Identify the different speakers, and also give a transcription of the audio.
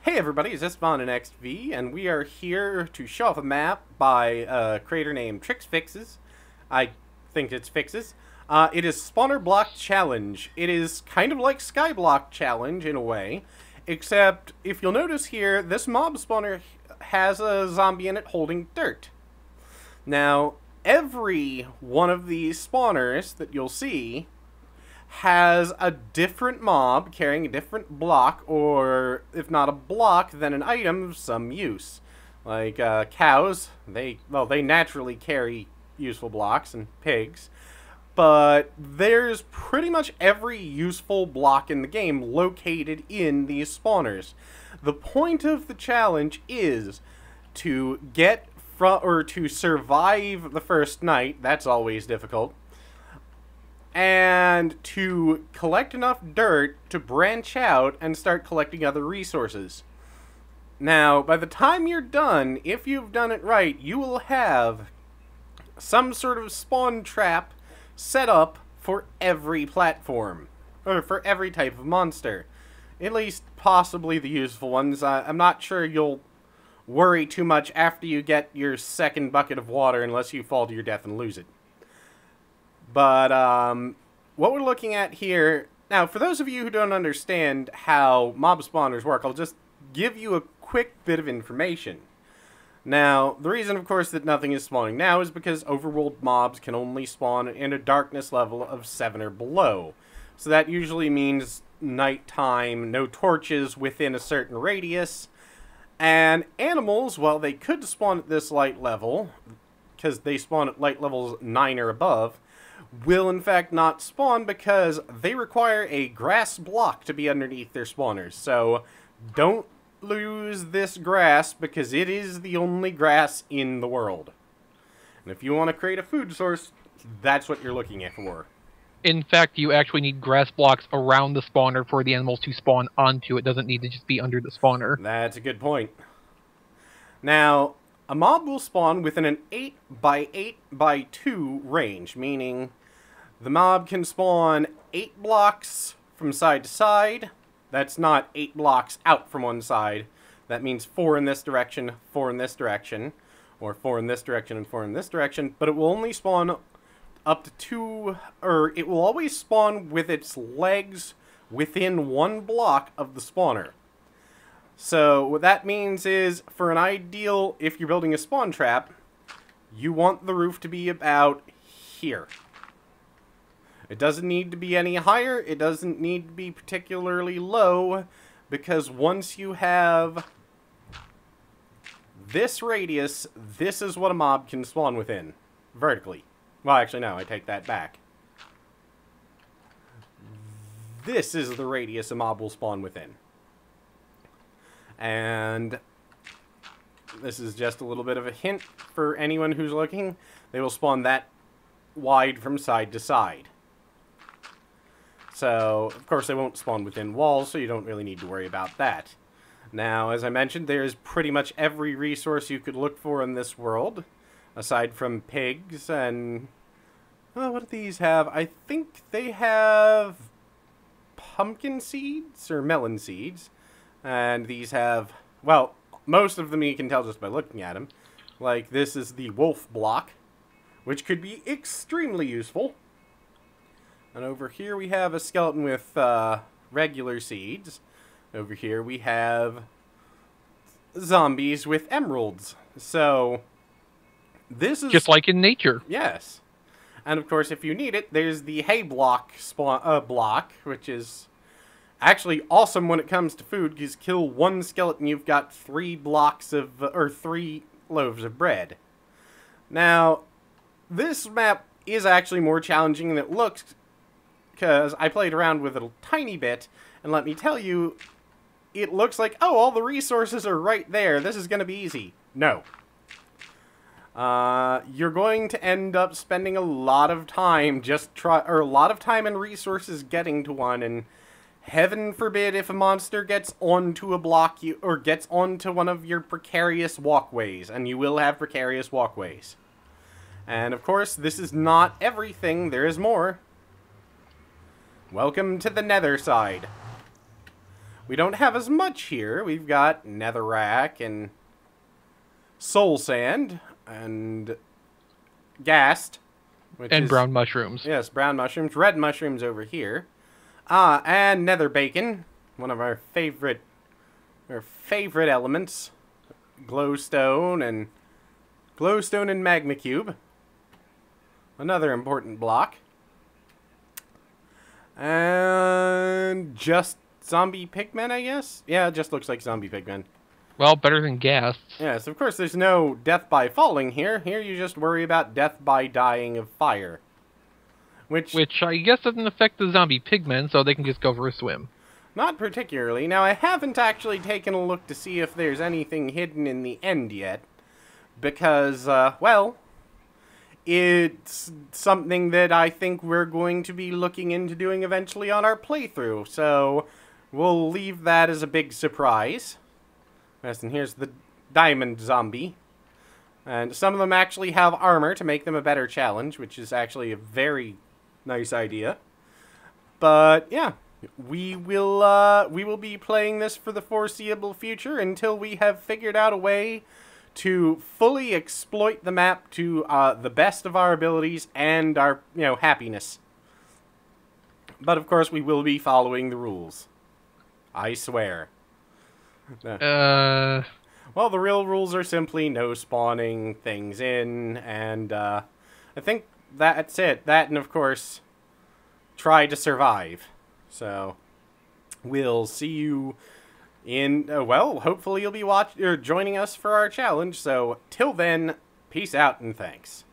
Speaker 1: Hey everybody, it's Spawn and XV, and we are here to show off a map by a creator named Trix Fixes. I think it's Fixes. It is Spawner Block Challenge. It is kind of like Skyblock Challenge in a way, except if you'll notice here, this mob spawner has a zombie in it holding dirt. Now, every one of these spawners that you'll see has a different mob carrying a different block, or if not a block, then an item of some use. Like cows, they naturally carry useful blocks, and pigs. But there's pretty much every useful block in the game located in these spawners. The point of the challenge is to to survive the first night. That's always difficult. And to collect enough dirt to branch out and start collecting other resources. Now, by the time you're done, if you've done it right, you will have some sort of spawn trap set up for every platform, or for every type of monster. At least, possibly the useful ones. I'm not sure you'll worry too much after you get your second bucket of water, unless you fall to your death and lose it. But, what we're looking at here... Now, for those of you who don't understand how mob spawners work, I'll just give you a quick bit of information. Now, the reason, of course, that nothing is spawning now is because overworld mobs can only spawn in a darkness level of 7 or below. So that usually means nighttime, no torches within a certain radius. And animals, while they could spawn at this light level, because they spawn at light levels 9 or above, will in fact not spawn because they require a grass block to be underneath their spawners. So don't lose this grass because it is the only grass in the world. And if you want to create a food source, that's what you're looking at for.
Speaker 2: In fact, you actually need grass blocks around the spawner for the animals to spawn onto. It doesn't need to just be under the spawner.
Speaker 1: That's a good point. Now, a mob will spawn within an 8 by 8 by 2 range, meaning the mob can spawn 8 blocks from side to side. That's not 8 blocks out from one side. That means 4 in this direction, 4 in this direction, or 4 in this direction and 4 in this direction, but it will only spawn up to 2, or it will always spawn with its legs within 1 block of the spawner. So what that means is, for an ideal, if you're building a spawn trap, you want the roof to be about here. It doesn't need to be any higher, it doesn't need to be particularly low, because once you have this radius, this is what a mob can spawn within, vertically. Well, actually, no, I take that back. This is the radius a mob will spawn within. And this is just a little bit of a hint for anyone who's looking. They will spawn that wide from side to side. So, of course, they won't spawn within walls, so you don't really need to worry about that. Now, as I mentioned, there's pretty much every resource you could look for in this world, aside from pigs and... Oh, what do these have? I think they have pumpkin seeds or melon seeds. And these have, well, most of them you can tell just by looking at them. Like, this is the wolf block, which could be extremely useful. And over here we have a skeleton with regular seeds. Over here we have zombies with emeralds. So, this is...
Speaker 2: Just like in nature.
Speaker 1: Yes. And of course, if you need it, there's the hay block block, which is actually awesome when it comes to food, because kill 1 skeleton, you've got 3 blocks of, or 3 loaves of bread. Now, this map is actually more challenging than it looks, because I played around with it a tiny bit, and let me tell you, it looks like, oh, all the resources are right there, this is going to be easy. No. You're going to end up spending a lot of time a lot of time and resources getting to one, and heaven forbid if a monster gets onto a block, or gets onto one of your precarious walkways, and you will have precarious walkways. And of course, this is not everything, there is more. Welcome to the nether side. We don't have as much here. We've got netherrack and soul sand and ghast.
Speaker 2: And brown mushrooms.
Speaker 1: Yes, brown mushrooms. Red mushrooms over here. And nether bacon. One of our favorite elements. Glowstone and magma cube. Another important block. And just zombie pigmen, I guess? Yeah, it just looks like zombie pigmen.
Speaker 2: Well, better than ghasts.
Speaker 1: Yes, of course there's no death by falling here. Here you just worry about death by dying of fire. Which
Speaker 2: I guess doesn't affect the zombie pigmen, so they can just go for a swim.
Speaker 1: Not particularly. Now, I haven't actually taken a look to see if there's anything hidden in the end yet. Because, well, it's something that I think we're going to be looking into doing eventually on our playthrough. So, we'll leave that as a big surprise. Yes, and here's the diamond zombie. And some of them actually have armor to make them a better challenge, which is actually a very nice idea. But, yeah. We will be playing this for the foreseeable future until we have figured out a way to fully exploit the map to the best of our abilities and our, happiness. But of course, we will be following the rules. I swear. Well, the real rules are simply no spawning things in, and I think that's it. That, and of course, try to survive. So, we'll see you in, well, hopefully you'll be joining us for our challenge. So, till then, peace out and thanks.